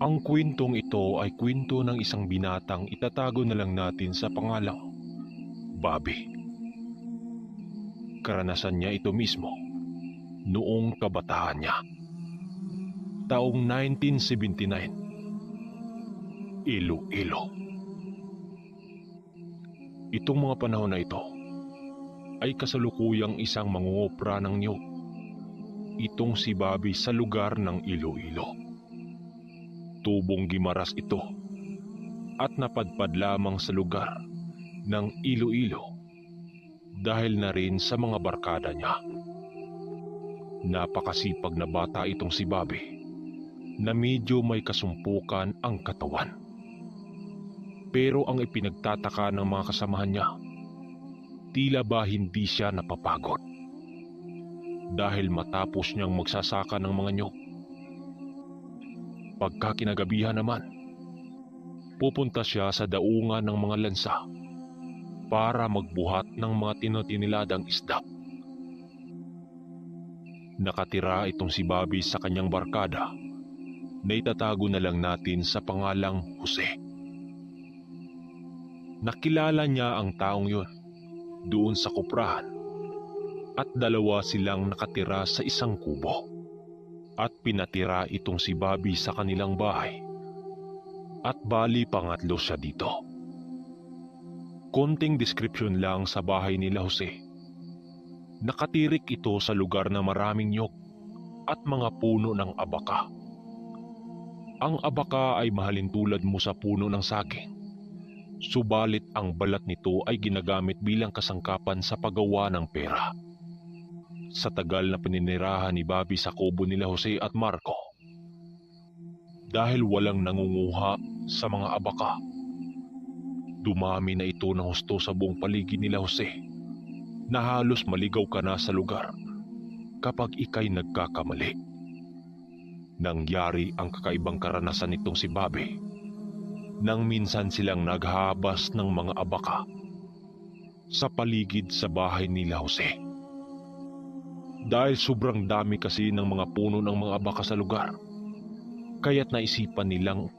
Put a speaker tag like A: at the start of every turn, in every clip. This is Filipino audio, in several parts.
A: Ang kwentong ito ay kwento ng isang binatang itatago na lang natin sa pangalang Bobby. Karanasan niya ito mismo noong kabataan niya. Taong 1979, Iloilo. Itong mga panahon na ito ay kasalukuyang isang mangungopra ng niyog. Itong si Bobby sa lugar ng Iloilo. Tubong Gimaras ito at napadpad lamang sa lugar ng Iloilo dahil na rin sa mga barkada niya. Napakasipag na bata itong si Bobby na medyo may kasumpukan ang katawan. Pero ang ipinagtataka ng mga kasamahan niya, tila ba hindi siya napapagod. Dahil matapos niyang magsasaka ng mga niyog, pagka kinagabihan naman, pupunta siya sa daungan ng mga lansa para magbuhat ng mga tinutiniladang isda. Nakatira itong si Bobby sa kanyang barkada na itatago na lang natin sa pangalang Jose. Nakilala niya ang taong yun doon sa kuprahan at dalawa silang nakatira sa isang kubo. At pinatira itong si Bobby sa kanilang bahay at bali pangatlo siya dito. Konting description lang sa bahay nila Jose. Nakatirik ito sa lugar na maraming niyog at mga puno ng abaka. Ang abaka ay mahalin tulad mo sa puno ng saging. Subalit ang balat nito ay ginagamit bilang kasangkapan sa paggawa ng pera. Sa tagal na paninirahan ni Bobby sa kubo nila Jose at Marco, dahil walang nangunguha sa mga abaka, dumami na ito ng husto sa buong paligid nila Jose na halos maligaw ka na sa lugar kapag ikay nagkakamali. Nangyari ang kakaibang karanasan nitong si Bobby nang minsan silang naghabas ng mga abaka sa paligid sa bahay nila Jose. Dahil sobrang dami kasi ng mga puno ng mga abaka sa lugar, kaya't naisipan nilang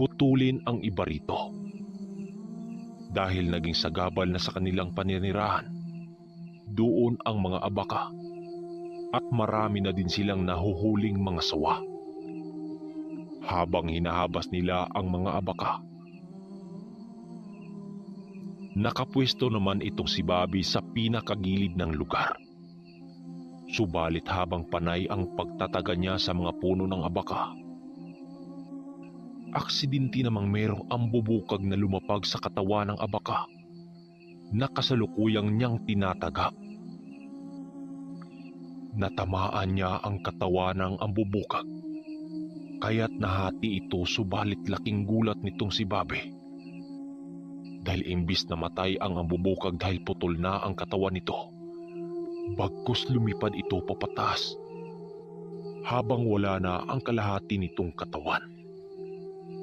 A: putulin ang iba rito. Dahil naging sagabal na sa kanilang paninirahan, doon ang mga abaka at marami na din silang nahuhuling mga sawa. Habang hinahabas nila ang mga abaka, nakapwesto naman itong si Bobby sa pinakagilid ng lugar. Subalit habang panay ang pagtataga niya sa mga puno ng abaka, aksidente namang merong ambubukag na lumapag sa katawan ng abaka na kasalukuyang niyang tinataga. Natamaan niya ang katawan ng ambubukag, kaya't nahati ito, subalit laking gulat nitong si Bobby. Dahil imbis na matay ang ambubukag dahil putol na ang katawan nito, bagkus lumipad ito papataas habang wala na ang kalahati nitong katawan.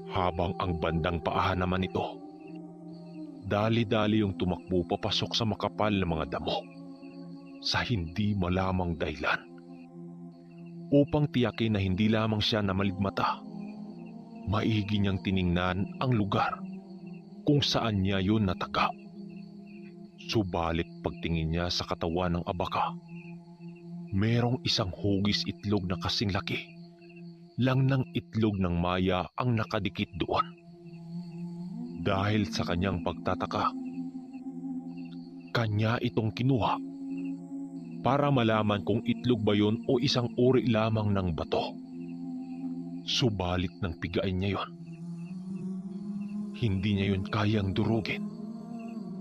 A: Habang ang bandang paa naman ito, dali-dali yung tumakbo papasok sa makapal na mga damo sa hindi malamang dahilan. Upang tiyakin na hindi lamang siya namaligmata, maigi niyang tiningnan ang lugar kung saan niya yun nataga. Subalit pagtingin niya sa katawan ng abaka, merong isang hugis itlog na kasing laki lang ng itlog ng maya ang nakadikit doon. Dahil sa kanyang pagtataka, kanya itong kinuha para malaman kung itlog ba yun o isang uri lamang ng bato. Subalit nang pigain niya yun, hindi niya yun kayang durugin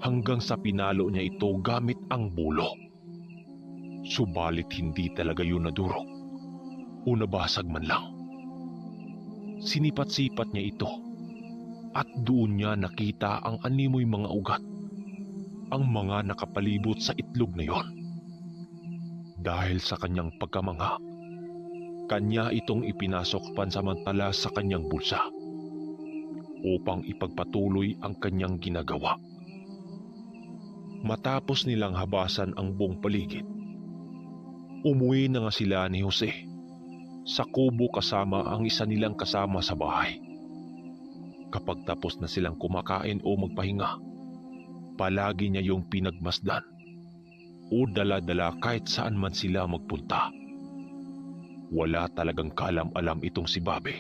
A: hanggang sa pinalo niya ito gamit ang bulo. Subalit hindi talaga yun nadurog o nabasag man lang. Sinipat-sipat niya ito at doon niya nakita ang animoy mga ugat, ang mga nakapalibot sa itlog na yon. Dahil sa kanyang pagkamangha, kanya itong ipinasok pansamantala sa kanyang bulsa upang ipagpatuloy ang kanyang ginagawa. Matapos nilang habasan ang buong paligid, umuwi na nga sila ni Jose sa kubo kasama ang isa nilang kasama sa bahay. Kapag tapos na silang kumakain o magpahinga, palagi niya yung pinagmasdan o dala-dala kahit saan man sila magpunta. Wala talagang kaalam-alam itong si Bobby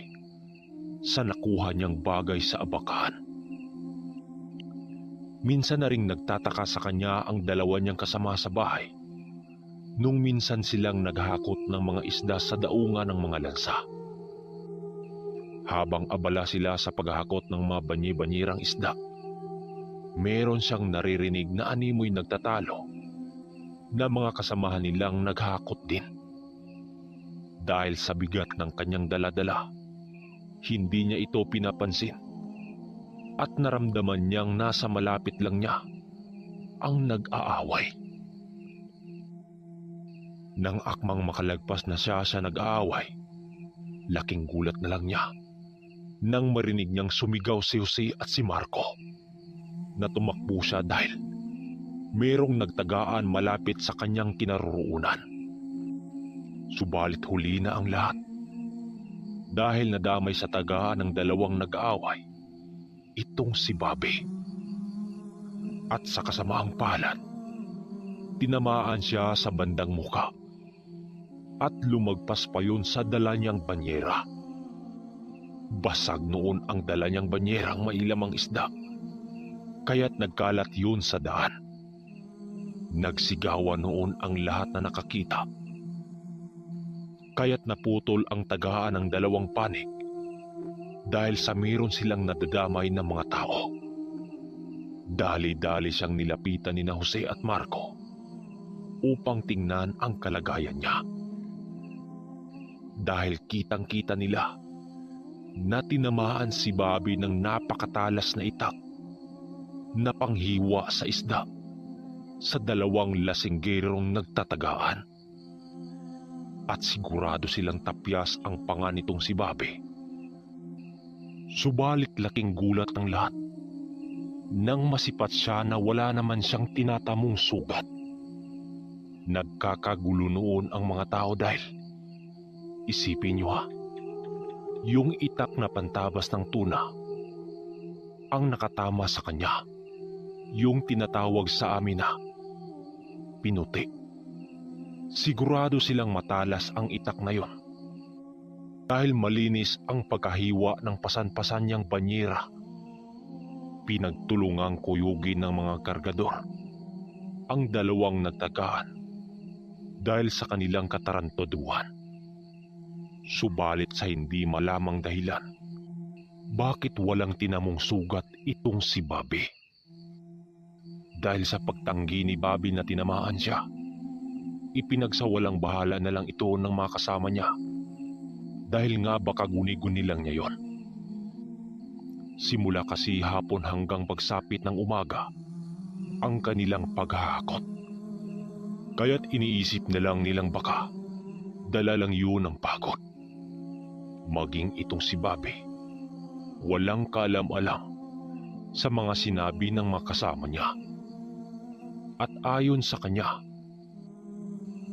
A: sa nakuha niyang bagay sa abakan. Minsan na ring nagtataka sa kanya ang dalawa niyang kasama sa bahay nung minsan silang naghakot ng mga isda sa daungan ng mga lansa. Habang abala sila sa paghakot ng mga banyi-banyirang isda, meron siyang naririnig na animoy nagtatalo na mga kasamahan nilang naghakot din. Dahil sa bigat ng kanyang dala-dala, hindi niya ito pinapansin at naramdaman niyang nasa malapit lang niya ang nag-aaway. Nang akmang makalagpas na siya sa nag-aaway, laking gulat na lang niya nang marinig niyang sumigaw si Jose at si Marco. Natumakbo siya dahil merong nagtagaan malapit sa kanyang kinaroroonan. Subalit huli na ang lahat dahil nadamay sa tagaan ng dalawang nag-aaway itong si Bobby. At sa kasamaang palad, tinamaan siya sa bandang muka at lumagpas pa yun sa dala niyang banyera. Basag noon ang dala niyang banyerang mailamang isda, kaya't nagkalat yun sa daan. Nagsigawan noon ang lahat na nakakita, kaya't naputol ang tagaan ng dalawang panig dahil sa meron silang nadadamay ng mga tao. Dali-dali siyang nilapitan ni Jose at Marco upang tingnan ang kalagayan niya. Dahil kitang-kita nila na tinamaan si Bobby ng napakatalas na itak na panghiwa sa isda sa dalawang lasinggerong nagtatagaan. At sigurado silang tapyas ang panga nitong si Bobby. Subalit laking gulat ng lahat nang masipat siya na wala naman siyang tinatamong sugat. Nagkakagulo noon ang mga tao dahil isipin niyo yung itak na pantabas ng tuna ang nakatama sa kanya, yung tinatawag sa amin na pinuti. Sigurado silang matalas ang itak na yon dahil malinis ang pagkahiwa ng pasan-pasan niyang banyera. Pinagtulungang kuyugin ng mga kargador ang dalawang nagtagaan dahil sa kanilang katarantoduhan. Subalit sa hindi malamang dahilan, bakit walang tinamong sugat itong si Bobby? Dahil sa pagtanggi ni Bobby na tinamaan siya, ipinagsawalang bahala na lang ito ng mga kasama niya dahil nga baka guni-guni lang niya yon. Simula kasi hapon hanggang pagsapit ng umaga ang kanilang paghahakot. Kaya't iniisip na lang nilang baka dala lang yun ng pagod. Maging itong si Bobby, walang kaalam-alam sa mga sinabi ng mga kasama niya. At ayon sa kanya,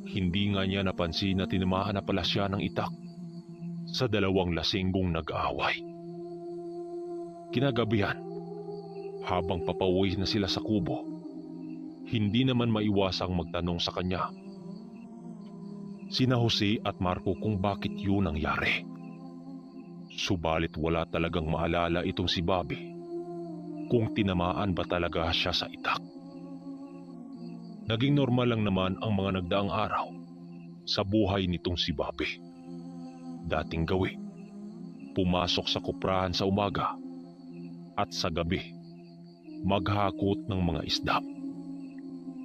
A: hindi nga niya napansin na tinamaan na pala siya ng itak sa dalawang lasinggong nag-aaway. Kinagabihan, habang papauwi na sila sa kubo, hindi naman maiwasang magtanong sa kanya sina Jose at Marco kung bakit yun nangyari. Subalit wala talagang maalala itong si Bobby kung tinamaan ba talaga siya sa itak. Naging normal lang naman ang mga nagdaang araw sa buhay nitong si Bobby. Dating gawi, pumasok sa kuprahan sa umaga at sa gabi maghakot ng mga isda.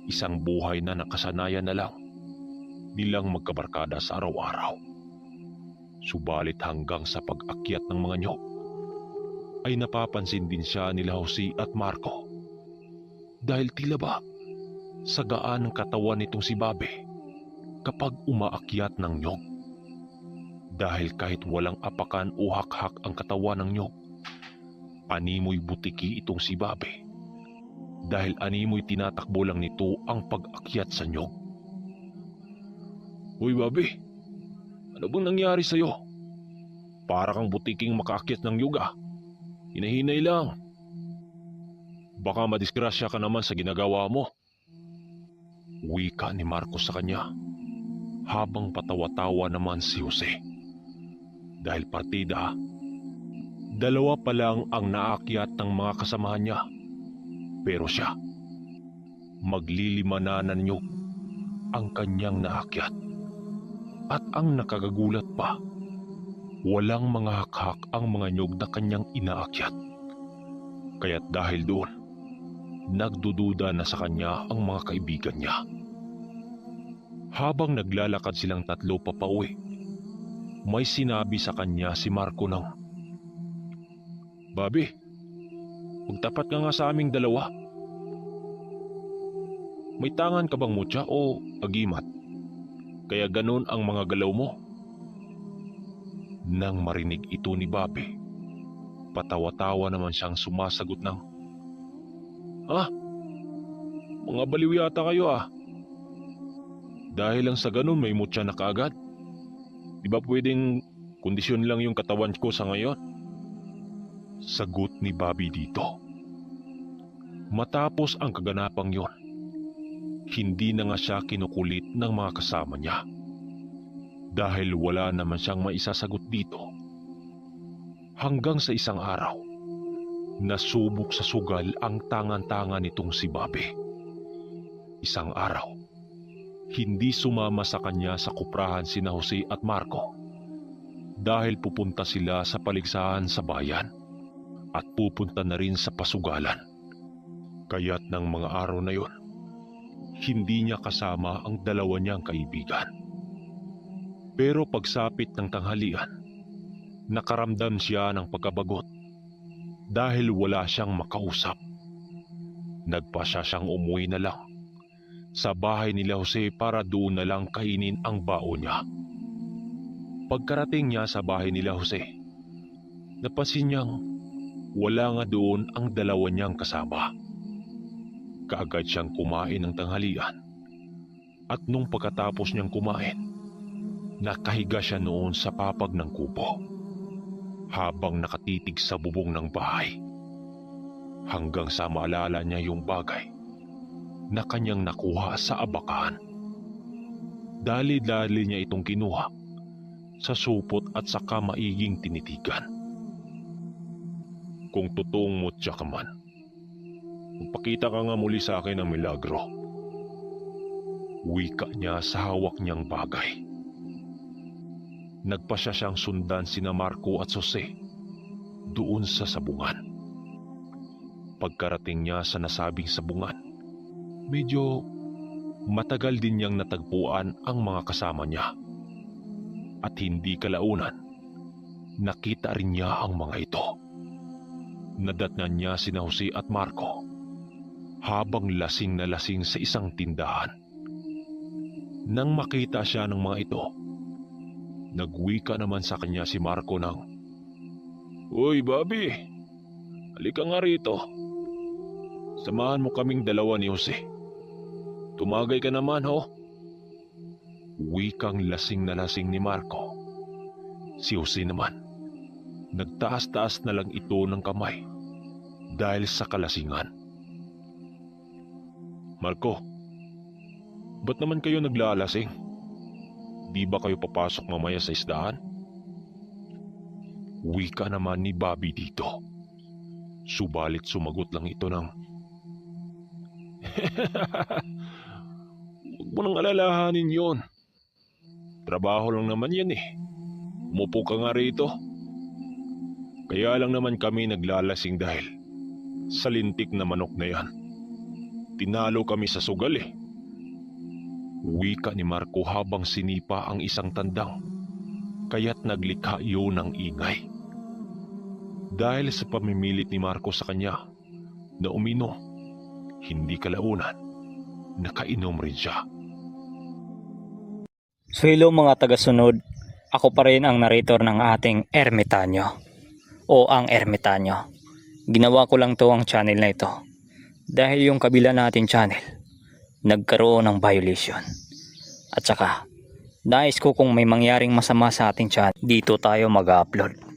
A: Isang buhay na nakasanayan na lang nilang magkabarkada sa araw-araw. Subalit hanggang sa pag-akyat ng mga nyog ay napapansin din siya nila Jose at Marco dahil tila ba sagaan ang katawan nitong si Bobby kapag umaakyat ng nyog. Dahil kahit walang apakan o hakhak ang katawan ng nyog, animoy butiki itong si Bobby dahil animoy tinatakbo lang nito ang pag-akyat sa nyog. "Hoy Bobby, Ano bang nangyari sa'yo? Para kang butiking makaakyat ng yuga. Hinahinay lang. Baka madisgrasya ka naman sa ginagawa mo. Wika ni Marco sa kanya, habang patawa-tawa naman si Jose. Dahil partida, dalawa pa lang ang naakyat ng mga kasamahan niya. Pero siya, maglilima na ng nyug ang kanyang naakyat. At ang nakagagulat pa, walang mga hakhak ang mga nyug na kanyang inaakyat. Kaya't dahil doon, nagdududa na sa kanya ang mga kaibigan niya. Habang naglalakad silang tatlo papauwi, may sinabi sa kanya si Marco ng, "Bobby, magtapat ka nga sa aming dalawa. May tangan ka bang mutya o agimat? Kaya ganun ang mga galaw mo?" Nang marinig ito ni Bobby, patawa-tawa naman siyang sumasagot ng, Mga baliw yata kayo ah. Dahil lang sa ganun may mutya na kaagad. Di ba pwedeng kondisyon lang yung katawan ko sa ngayon?" Sagot ni Bobby dito. Matapos ang kaganapang yon, hindi na nga siya kinukulit ng mga kasama niya. Dahil wala naman siyang maisasagot dito. Hanggang sa isang araw, nasubok sa sugal ang tangan-tangan nitong si Bobby. Isang araw, hindi sumama sa kanya sa kuprahan sina Jose at Marco dahil pupunta sila sa paligsahan sa bayan at pupunta na rin sa pasugalan. Kaya't ng mga araw na yon, hindi niya kasama ang dalawa niyang kaibigan. Pero pagsapit ng tanghalian, nakaramdam siya ng pagkabagot dahil wala siyang makausap. Nagpasya siyang umuwi na lang sa bahay nila Jose para doon na lang kainin ang baon niya. Pagkarating niya sa bahay nila Jose, napansin niyang wala nga doon ang dalawa niyang kasama. Kaagad siyang kumain ng tanghalian at nung pagkatapos niyang kumain, nakahiga siya noon sa papag ng kubo habang nakatitig sa bubong ng bahay hanggang sa maalala niya yung bagay na kanyang nakuha sa abakan. Dali-dali niya itong kinuha sa supot at saka maiging tinitigan. "Kung totoong mutya ka man, magpakita ka nga muli sa akin ng milagro." Wika niya sa hawak niyang bagay. Nagpasya siyang sundan sina Marco at Jose doon sa sabungan. Pagkarating niya sa nasabing sabungan, medyo matagal din niyang natagpuan ang mga kasama niya. At hindi kalaunan, nakita rin niya ang mga ito. Nadatnan niya sina Jose at Marco habang lasing na lasing sa isang tindahan. Nang makita siya ng mga ito, nagwika naman sa kanya si Marco ng, "Uy, Bobby, halika nga rito. Samahan mo kaming dalawa ni Jose. Tumagay ka naman ho." Wikang lasing na lasing ni Marco. Si Jose naman, nagtaas-taas na lang ito ng kamay dahil sa kalasingan. "Marco, ba't naman kayo naglalasing? Di ba kayo papasok mamaya sa isdaan?" Wika naman ni Bobby dito. Subalit sumagot lang ito ng, "Huwag mo nang alalahanin yon. Trabaho lang naman yan eh. Umupo ka nga rito. Kaya lang naman kami naglalasing dahil sa lintik na manok na yan. Tinalo kami sa sugal eh." Wika ni Marco habang sinipa ang isang tandang, kaya't naglikha iyon ng ingay. Dahil sa pamimilit ni Marco sa kanya na uminom, hindi kalaunan, nakainom rin siya.
B: So hello mga tagasunod, ako pa rin ang narrator ng ating Ermitanyo o ang Ermitanyo. Ginawa ko lang to ang channel na ito dahil yung kabila nating channel nagkaroon ng violation at saka Nais ko kung may mangyaring masama sa ating channel, dito tayo mag-upload.